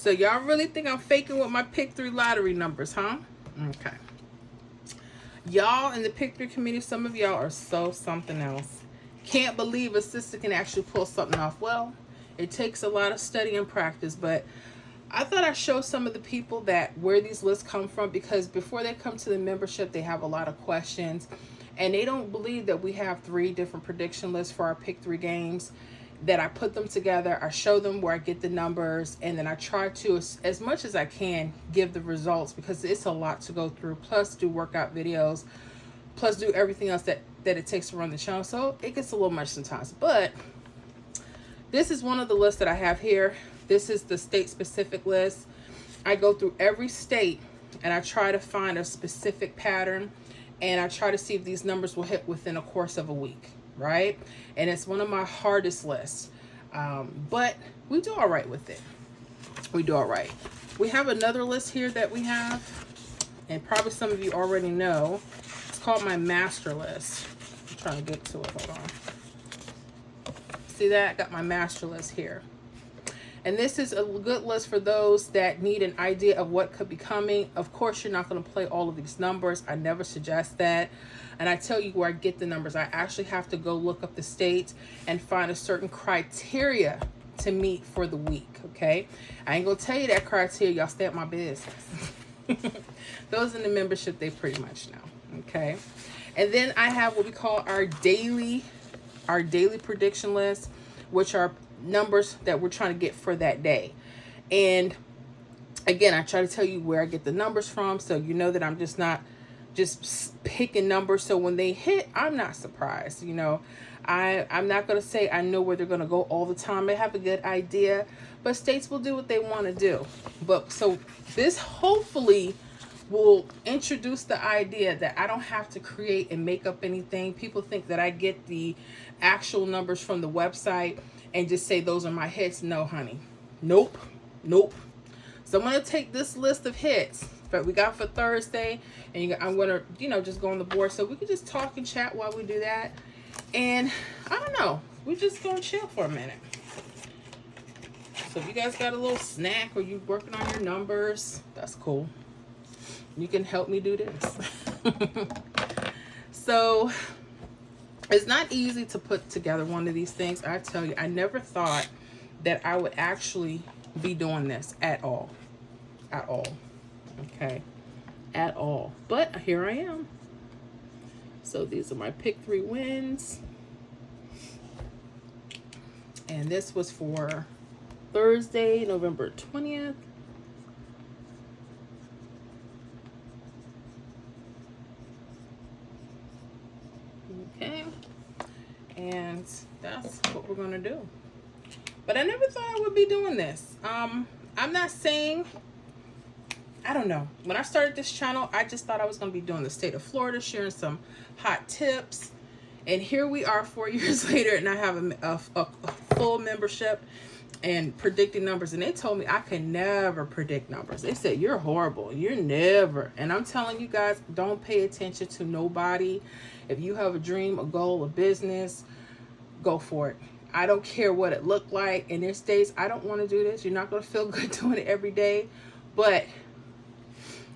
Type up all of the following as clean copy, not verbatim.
So y'all really think I'm faking with my pick 3 lottery numbers, huh? Okay. Y'all in the pick 3 community, some of y'all are so something else. Can't believe a sister can actually pull something off. Well, it takes a lot of study and practice, but I thought I'd show some of the people that where these lists come from, because before they come to the membership, they have a lot of questions and they don't believe that we have 3 different prediction lists for our pick 3 games. That I put them together, I show them where I get the numbers, and then I try to, as much as I can, give the results, because it's a lot to go through, plus do workout videos, plus do everything else that it takes to run the channel. So it gets a little much sometimes, but this is one of the lists that I have here. This is the state specific list. I go through every state and I try to find a specific pattern, and I try to see if these numbers will hit within a course of a week, right? And it's one of my hardest lists, but we do all right with it. We do all right. We have another list here that we have, and probably some of you already know. It's called my master list. I'm trying to get to it. Hold on. See that? Got my master list here. And this is a good list for those that need an idea of what could be coming. Of course, you're not going to play all of these numbers. I never suggest that. And I tell you where I get the numbers. I actually have to go look up the states and find a certain criteria to meet for the week, okay? I ain't going to tell you that criteria. Y'all stay at my business. Those in the membership, they pretty much know, okay? And then I have what we call our daily prediction list, which are numbers that we're trying to get for that day. And again, I try to tell you where I get the numbers from, so you know that I'm just not just picking numbers, so when they hit, I'm not surprised. You know, I'm not going to say I know where they're going to go all the time. I have a good idea, but states will do what they want to do. But so this hopefully will introduce the idea that I don't have to create and make up anything. People think that I get the actual numbers from the website and just say those are my hits. No, honey. Nope. So I'm going to take this list of hits that we got for Thursday, and I'm going to, just go on the board so we can just talk and chat while we do that. And I don't know, we're just going to chill for a minute. So if you guys got a little snack or you working on your numbers, that's cool. You can help me do this. So it's not easy to put together one of these things. I tell you, I never thought that I would actually be doing this at all. Okay, at all. But here I am. So these are my pick 3 wins. And this was for Thursday, November 20th. Okay. And that's what we're going to do. But I never thought I would be doing this. I'm not saying, I don't know. When I started this channel, I just thought I was going to be doing the state of Florida, sharing some hot tips. And here we are 4 years later, and I have a full membership and predicting numbers. And they told me I can never predict numbers. They said, you're horrible. You're never. And I'm telling you guys, don't pay attention to nobody. If you have a dream, a goal, a business, go for it. I don't care what it looked like. In this days, I don't want to do this. You're not going to feel good doing it every day. But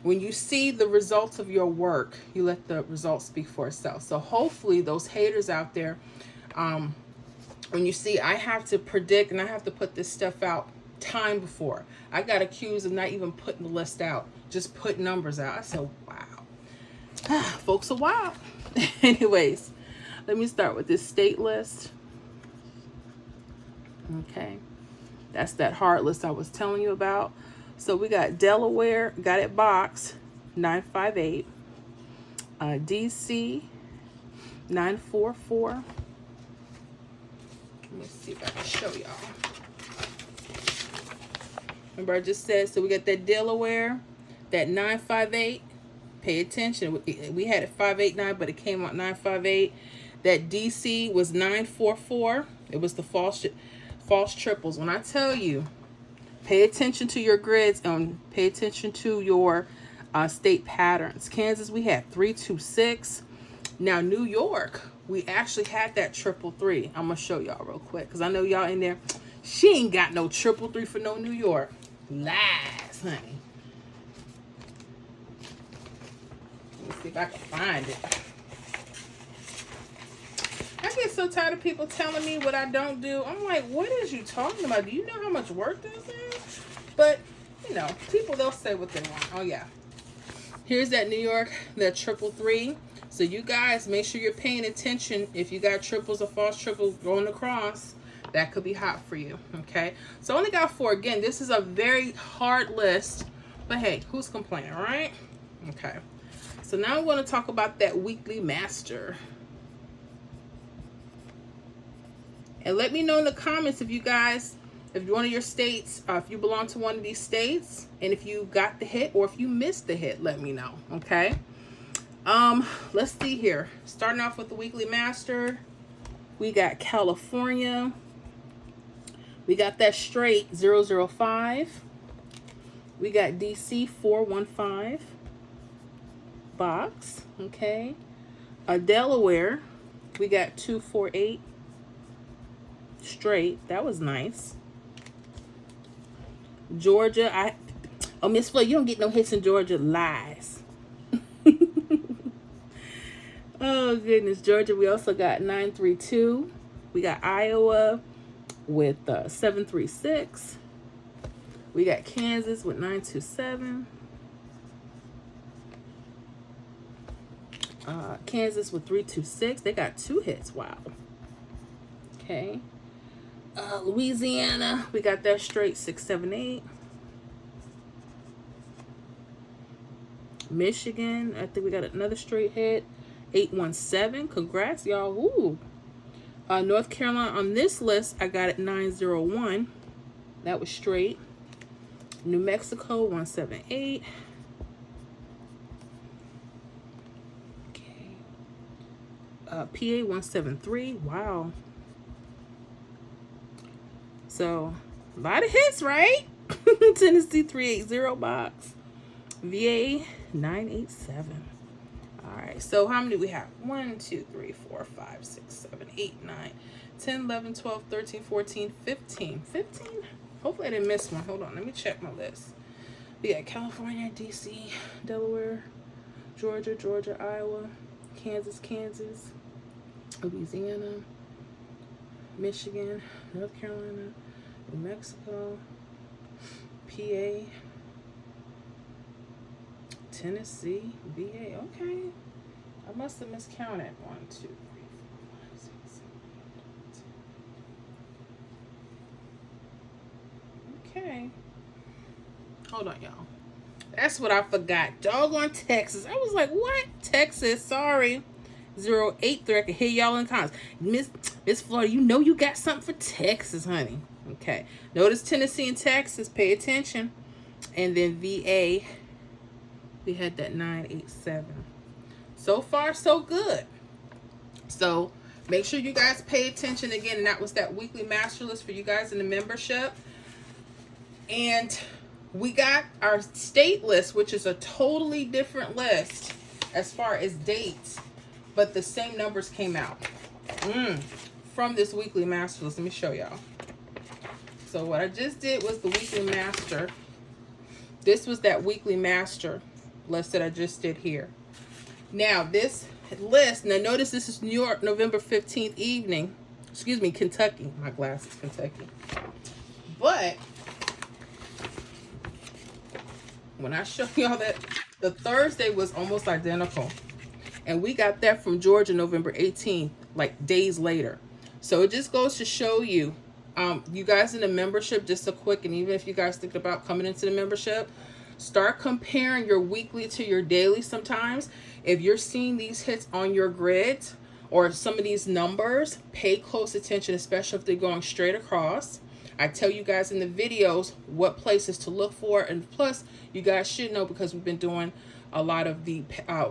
when you see the results of your work, you let the results speak for itself. So hopefully those haters out there, when you see I have to predict and I have to put this stuff out time before. I got accused of not even putting the list out, just put numbers out. I said, wow. Folks are wild. Anyways, let me start with this state list. Okay. That's that hard list I was telling you about. So we got Delaware, got it boxed, 958. DC, 944. Let me see if I can show y'all. Remember I just said, so we got that Delaware, that 958. Pay attention. We had it 589, but it came out 958. That DC was 944. It was the false triples. When I tell you, pay attention to your grids and pay attention to your state patterns. Kansas, we had 326. Now, New York, we actually had that 333. I'm going to show y'all real quick because I know y'all in there. She ain't got no 333 for no New York. Lies, honey. Let me see if I can find it. I get so tired of people telling me what I don't do. I'm like, what is you talking about? Do you know how much work this is? But, you know, people, they'll say what they want. Oh, yeah. Here's that New York, that 333. So you guys, make sure you're paying attention. If you got triples or false triples going across, that could be hot for you, okay? So I only got 4. Again, this is a very hard list. But, hey, who's complaining, right? Okay. So now I'm going to talk about that weekly master. And let me know in the comments if you guys, if one of your states, if you belong to one of these states, and if you got the hit or if you missed the hit, let me know, okay? Let's see here. Starting off with the weekly master, we got California. We got that straight 005. We got DC 415. Box, okay. Delaware, we got 248. Straight. That was nice. Georgia, oh, Miss Flo, you don't get no hits in Georgia. Lies. Oh, goodness. Georgia, we also got 932. We got Iowa with 736. We got Kansas with 927. Kansas with 326. They got 2 hits. Wow. Okay. Louisiana, we got that straight 678. Michigan, I think we got another straight hit 817. Congrats, y'all. Woo. North Carolina, on this list, I got it 901. That was straight. New Mexico 178. Okay. PA 173. Wow. So, a lot of hits, right? Tennessee 380 box. VA 987. All right. So, how many do we have? 1, 2, 3, 4, 5, 6, 7, 8, 9, 10, 11, 12, 13, 14, 15. 15? Hopefully, I didn't miss one. Hold on. Let me check my list. We got California, DC, Delaware, Georgia, Iowa, Kansas, Louisiana, Michigan, North Carolina, New Mexico, PA, Tennessee, VA. Okay. I must have miscounted. 1, 2, 3, 4, 5, 6, 7, 8, 9, 10. Okay. Hold on, y'all. That's what I forgot. Doggone Texas. I was like, what? Texas, sorry. 083. I can hear y'all in the comments. Miss Florida, you know you got something for Texas, honey. Okay. Notice Tennessee and Texas. Pay attention. And then VA, we had that 987. So far, so good. So make sure you guys pay attention again. And that was that weekly master list for you guys in the membership. And we got our state list, which is a totally different list as far as dates. But the same numbers came out from this weekly master list. Let me show y'all. So what I just did was the weekly master. This was that weekly master list that I just did here. Now this list, now notice this is New York, November 15th evening. Excuse me, Kentucky. My glasses, Kentucky. But when I show y'all that the Thursday was almost identical. And we got that from Georgia, November 18th, like days later. So it just goes to show you, you guys in the membership, just a quick, and even if you guys think about coming into the membership, start comparing your weekly to your daily sometimes. If you're seeing these hits on your grid or some of these numbers, pay close attention, especially if they're going straight across. I tell you guys in the videos what places to look for. And plus, you guys should know because we've been doing a lot of the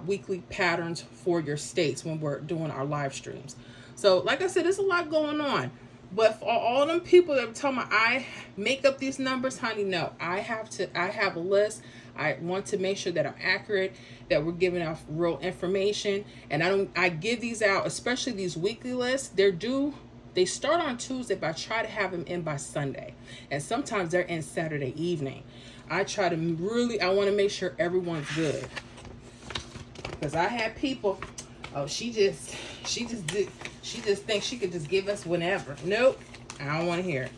weekly patterns for your states when we're doing our live streams. So like I said, there's a lot going on. But for all them people that tell me I make up these numbers, honey, no. I have a list. I want to make sure that I'm accurate, that we're giving out real information. And I give these out, especially these weekly lists. They're due They start on Tuesday, but I try to have them in by Sunday. And sometimes they're in Saturday evening. I try to I want to make sure everyone's good. Because I had people, oh, she just thinks she could just give us whenever. Nope, I don't want to hear it.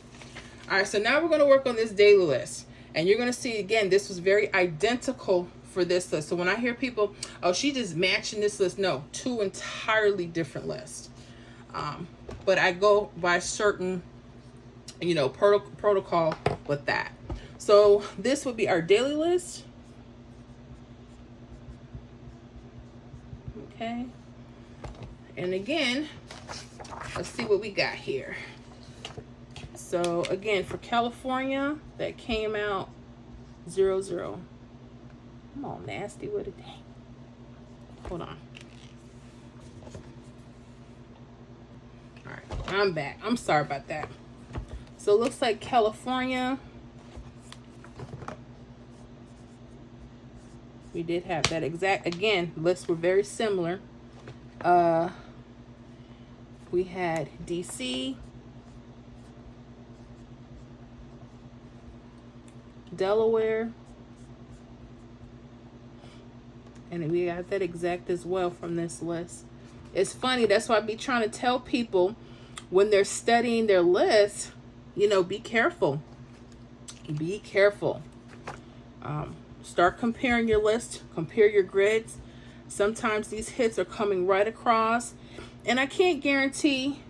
All right, so now we're going to work on this daily list. And you're going to see, again, this was very identical for this list. So when I hear people, oh, she just matching this list. No, two entirely different lists. But I go by certain, protocol with that. So this would be our daily list. Okay. And again, let's see what we got here. So again, for California, that came out 00. I'm all nasty with it. Dang. Hold on. All right, I'm back. I'm sorry about that. So it looks like California, we did have that exact, again, lists were very similar. We had DC, Delaware, and we got that exact as well from this list. It's funny, that's why I be trying to tell people when they're studying their list, be careful. Be careful. Start comparing your list, compare your grids. Sometimes these hits are coming right across, and I can't guarantee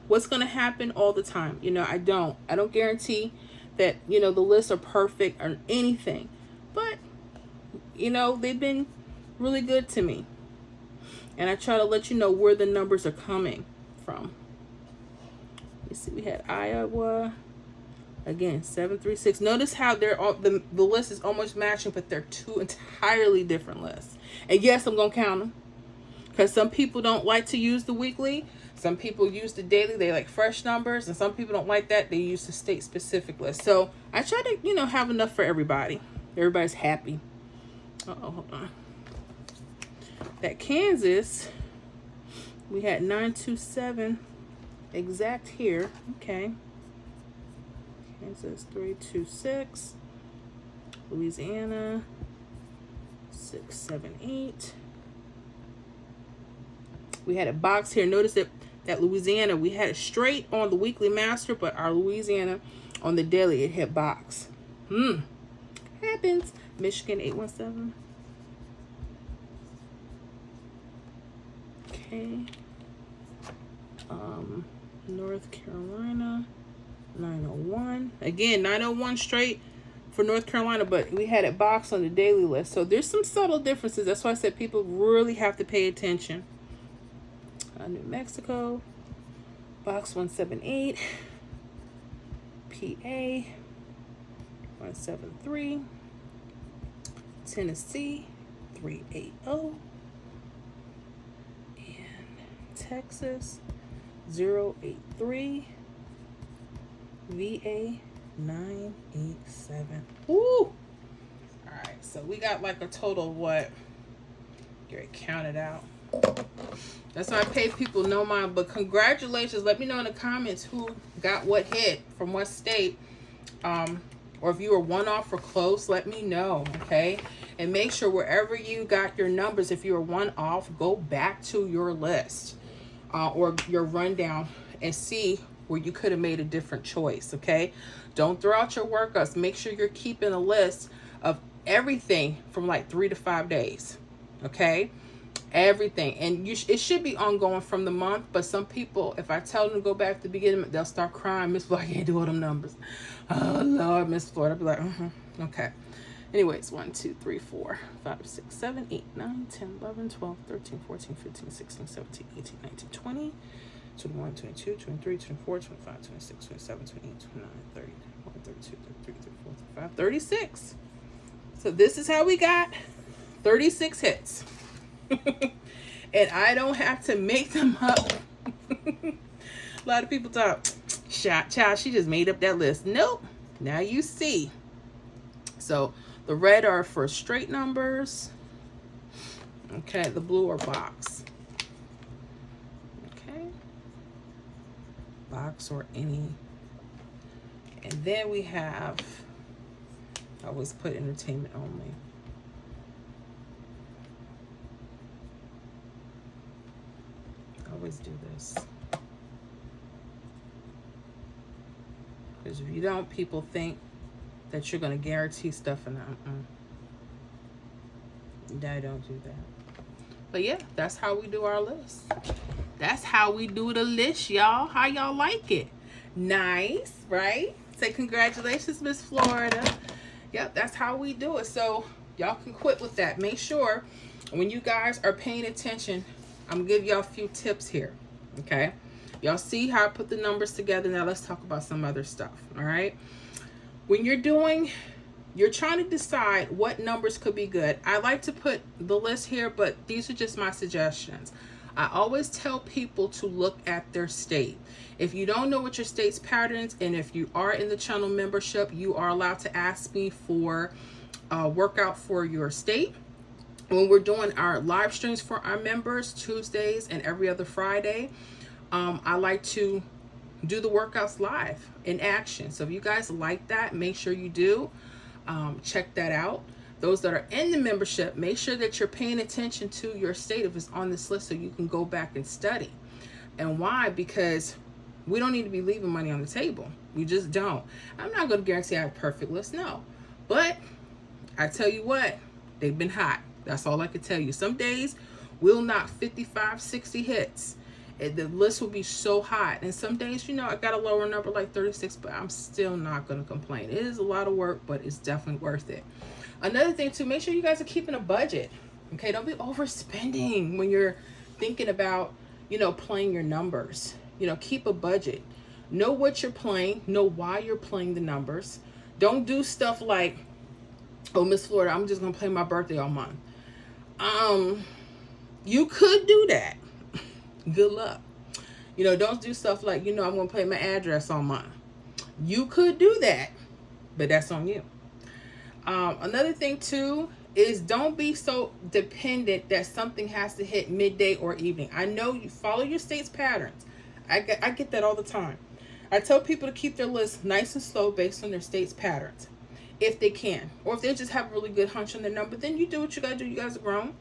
what's going to happen all the time. I don't guarantee that, the lists are perfect or anything, but, they've been really good to me. And I try to let you know where the numbers are coming from. You see, we had Iowa, again, 736. Notice how they're all, the list is almost matching, but they're two entirely different lists. And yes, I'm going to count them, because some people don't like to use the weekly. Some people use the daily. They like fresh numbers. And some people don't like that. They use the state-specific list. So I try to, have enough for everybody. Everybody's happy. Uh-oh, hold on. That Kansas, we had 927 exact here. Okay. Kansas 326. Louisiana 678. We had a box here. Notice that Louisiana, we had it straight on the weekly master, but our Louisiana on the daily, it hit box. Happens. Michigan 817. Okay. North Carolina 901. Again, 901 straight for North Carolina, but we had it boxed on the daily list. So there's some subtle differences. That's why I said people really have to pay attention. New Mexico, box 178. PA 173. Tennessee 380. Texas 083. VA 987. Woo! All right, so we got like a total of what? Gary counted out. That's why I pay people no mind. But congratulations. Let me know in the comments who got what hit from what state. Or if you were one off or close, let me know, okay? And make sure wherever you got your numbers, if you were one off, go back to your list or your rundown and see where you could have made a different choice, okay? Don't throw out your workouts. Make sure you're keeping a list of everything from like 3 to 5 days, okay? Everything. And it should be ongoing from the month, but some people, if I tell them to go back to the beginning, they'll start crying. Miss Florida, I can't do all them numbers. Oh, Lord, Miss Florida. I'll be like, okay. Anyways, 1, 2, 3, 4, 5, 6, 7, 8, 9, 10, 11, 12, 13, 14, 15, 16, 17, 18, 19, 20, 21, 22, 23, 24, 25, 26, 27, 28, 29, 30, 31, 32, 33, 34, 35, 36. So this is how we got 36 hits. And I don't have to make them up. A lot of people talk, child, she just made up that list. Nope. Now you see. So the red are for straight numbers. Okay, the blue are box. Okay. box or any. And then we have, I always put entertainment only. I always do this. Because if you don't, people think that you're going to guarantee stuff, and I don't do that. But yeah, that's how we do our list. That's how we do the list, y'all. How y'all like it? Nice, right? Say congratulations, Miss Florida. Yep, that's how we do it. So y'all can quit with that. Make sure when you guys are paying attention, I'm gonna give y'all a few tips here. Okay, y'all see how I put the numbers together. Now let's talk about some other stuff. All right, when you're trying to decide what numbers could be good. I like to put the list here, but these are just my suggestions. I always tell people to look at their state. If you don't know what your state's patterns, and if you are in the channel membership, you are allowed to ask me for a workout for your state. When we're doing our live streams for our members, Tuesdays and every other Friday, I like to do the workouts live in action. So if you guys like that, make sure you do. Check that out. Those that are in the membership, make sure that you're paying attention to your state if it's on this list so you can go back and study. And why? Because we don't need to be leaving money on the table. We just don't. I'm not going to guarantee I have a perfect list, no. But I tell you what, they've been hot. That's all I can tell you. Some days we'll knock 55, 60 hits. The list will be so hot. And some days, I got a lower number like 36, but I'm still not going to complain. It is a lot of work, but it's definitely worth it. Another thing too, make sure you guys are keeping a budget. Okay, don't be overspending when you're thinking about, playing your numbers. Keep a budget. Know what you're playing. Know why you're playing the numbers. Don't do stuff like, oh, Miss Florida, I'm just going to play my birthday all month. You could do that. Good luck. Don't do stuff like, I'm going to play my address all month. You could do that, but that's on you. Another thing too is don't be so dependent that something has to hit midday or evening. I know you follow your state's patterns. I get that all the time. I tell people to keep their list nice and slow based on their state's patterns, if they can. Or if they just have a really good hunch on their number, then you do what you gotta do. You guys are grown.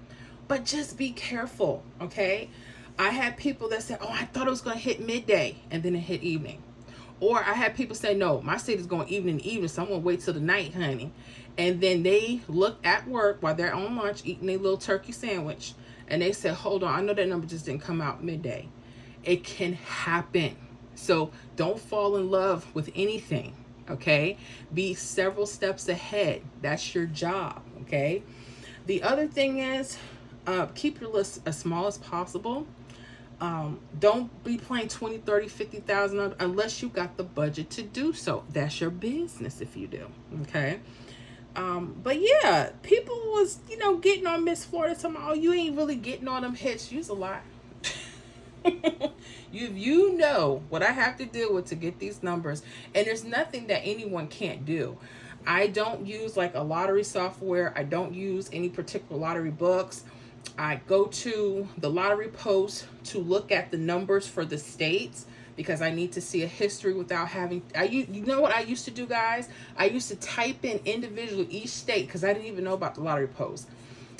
But just be careful, okay? I had people that said, oh, I thought it was gonna hit midday, and then it hit evening. Or I had people say, no, my state is going evening, so I'm going to wait till the night, honey. And then they look at work while they're on lunch eating a little turkey sandwich. And they say, hold on, I know that number just didn't come out midday. It can happen. So don't fall in love with anything, okay? Be several steps ahead. That's your job, okay? The other thing is keep your list as small as possible. Don't be playing 20, 30, 50,000 unless you got the budget to do so. That's your business if you do. Okay. But yeah, people was, getting on Miss Florida talking about, oh, you ain't really getting on them hits. You's a lot. You know what I have to deal with to get these numbers. And there's nothing that anyone can't do. I don't use like a lottery software. I don't use any particular lottery books. I go to the lottery post to look at the numbers for the states because I need to see a history without having, you know what I used to do, guys? I used to type in individually each state because I didn't even know about the lottery post.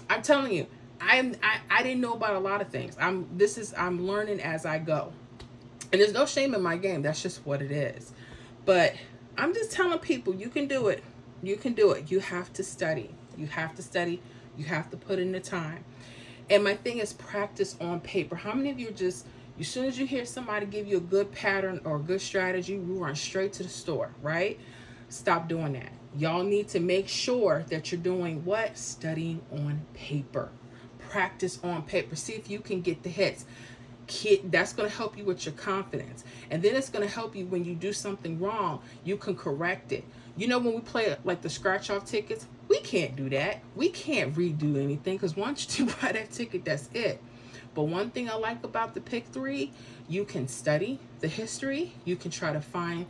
I'm telling you, I didn't know about a lot of things. I'm learning as I go. And there's no shame in my game. That's just what it is. But I'm just telling people, you can do it. You can do it. You have to study. You have to study. You have to put in the time. And my thing is practice on paper. How many of you just, as soon as you hear somebody give you a good pattern or a good strategy, you run straight to the store, right? Stop doing that. Y'all need to make sure that you're doing what? Studying on paper. Practice on paper. See if you can get the hits. That's going to help you with your confidence. And then it's going to help you when you do something wrong, you can correct it. When we play like the scratch off tickets, we can't do that. We can't redo anything because once you buy that ticket, that's it. But one thing I like about the Pick 3, you can study the history. You can try to find,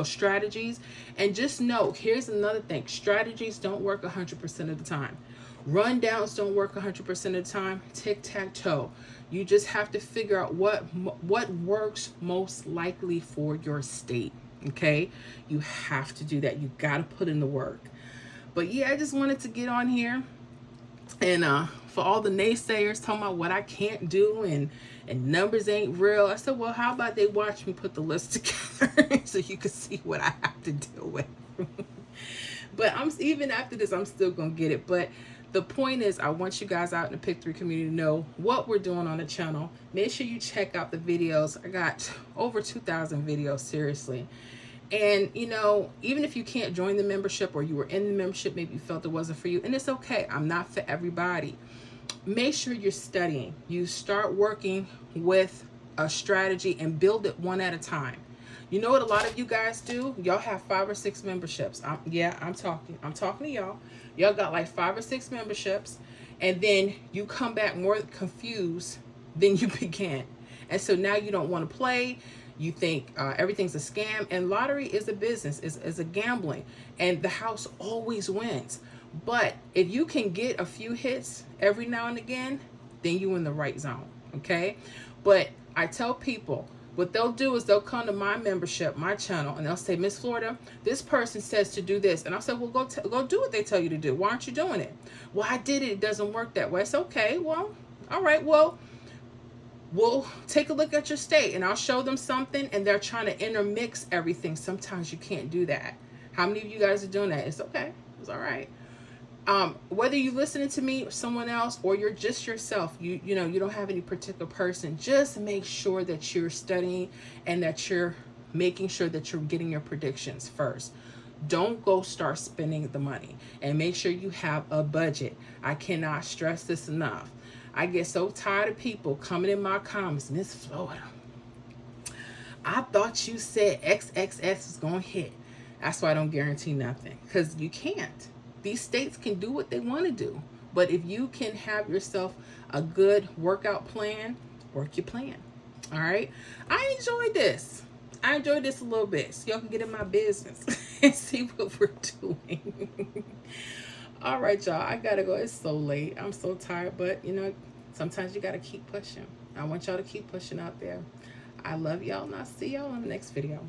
strategies. And just know, here's another thing. Strategies don't work 100% of the time. Rundowns don't work 100% of the time. Tic-tac-toe. You just have to figure out what works most likely for your state. Okay? You have to do that. You got to put in the work. But yeah, I just wanted to get on here and for all the naysayers talking about what I can't do and numbers ain't real, I said, well, how about they watch me put the list together so you can see what I have to deal with. But even after this, I'm still gonna get it. But the point is, I want you guys out in the Pick 3 community to know what we're doing on the channel. Make sure you check out the videos. I got over 2,000 videos, seriously. And, you know, even if you can't join the membership or you were in the membership, maybe you felt it wasn't for you, and it's okay. I'm not for everybody. Make sure you're studying. You start working with a strategy and build it one at a time. You know what a lot of you guys do? Y'all have 5 or 6 memberships. I'm talking to y'all. Y'all got like 5 or 6 memberships, and then you come back more confused than you began. And so now you don't want to play. You think everything's a scam, and lottery is a business, is a gambling, and the house always wins. But if you can get a few hits every now and again, then you're in the right zone, okay? But I tell people, what they'll do is they'll come to my membership, my channel, and they'll say, Miss Florida, this person says to do this. And I'll say, well, go do what they tell you to do. Why aren't you doing it? Well, I did it. It doesn't work that way. It's okay. Well, all right. Well, we'll take a look at your state, and I'll show them something, and they're trying to intermix everything. Sometimes you can't do that. How many of you guys are doing that? It's okay. It's all right. Whether you're listening to me or someone else, or you're just yourself, you know, you don't have any particular person, just make sure that you're studying and that you're making sure that you're getting your predictions first. Don't go start spending the money, and make sure you have a budget. I cannot stress this enough. I get so tired of people coming in my comments, Miss Florida, I thought you said XXX was going to hit. That's why I don't guarantee nothing, because you can't. These states can do what they want to do. But if you can have yourself a good workout plan, work your plan. All right? I enjoyed this. I enjoyed this a little bit, so y'all can get in my business and see what we're doing. All right, y'all. I got to go. It's so late. I'm so tired. But, you know, sometimes you got to keep pushing. I want y'all to keep pushing out there. I love y'all, and I'll see y'all in the next video.